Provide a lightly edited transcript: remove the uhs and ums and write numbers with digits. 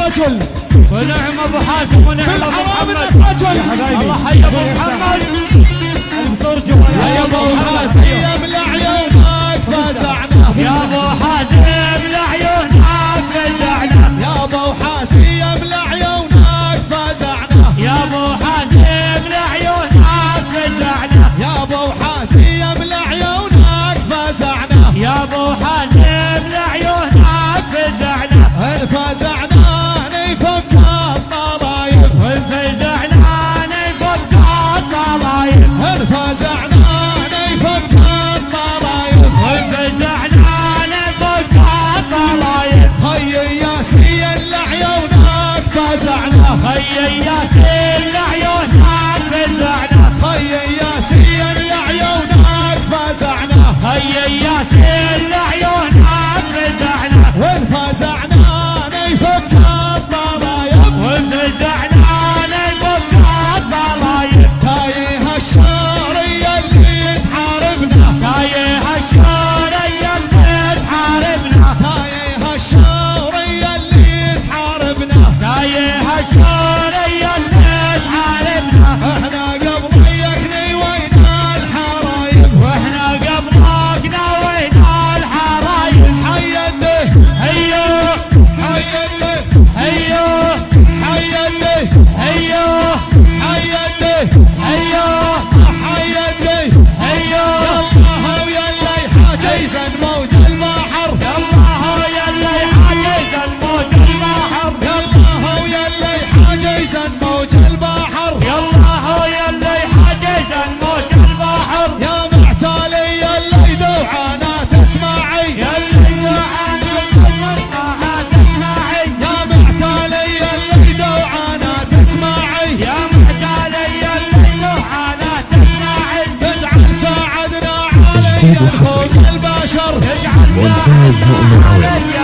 رجل ونعم ابو حازم ونعم ابو بالحرام محمد. انك رجل. يا حبايبي الله حي ابو محمد. البصور جوا يا ابو حازم لعيونك فزعنا. يا ابو حازم لعيونك فزعنا. يا ابو حازم لعيونك فزعنا. يا ابو حازم لعيونك فزعنا. يا ابو حازم لعيونك فزعنا. يا ابو حازم لعيونك فزعنا. انفزعنا نفك الطلايب. وانفزعنا نفك الطلايب. انفزعنا نفك الطلايب. وانفزعنا نفك الطلايب. هيا يا سيل لعيونك فزعنا. هيا يا سيل لعيونك فزعنا. هيا يا سيل لعيونك فزعنا. هيا يا سيل لعيونك فزعنا. وانفزعنا نفك الطلايب. وانفزعنا نفك الطلايب. تايه الشارية اللي تحاربنا. تايه الشارية اللي تحاربنا. تايه الشارية اللي تحاربنا. تايه الشارية اللي تحاربنا. احنا قبلك نوينا الحرايب. واحنا قبلك نوينا الحرايب. حي يديه هيو حي يديه هيو حي يديه هيو حي يديه هيو حي يديه. هيو يلا ويلا يحاجز موج البحر. الله يلي حاجز الموج البحر. يلا ويلا يحاجز موج البحر. الله يلي حاجز الموج البحر. يا معتالي يلا يدوعنا تسمعي. يلي دعانا تسمعها تسمعي. يا معتالي يلا يدوعنا تسمعي. يا محتالي يلي دعانا تسمعي. تجعل ساعدنا علي فوق البشر. اجعل مونتاج مؤمن عويل. علي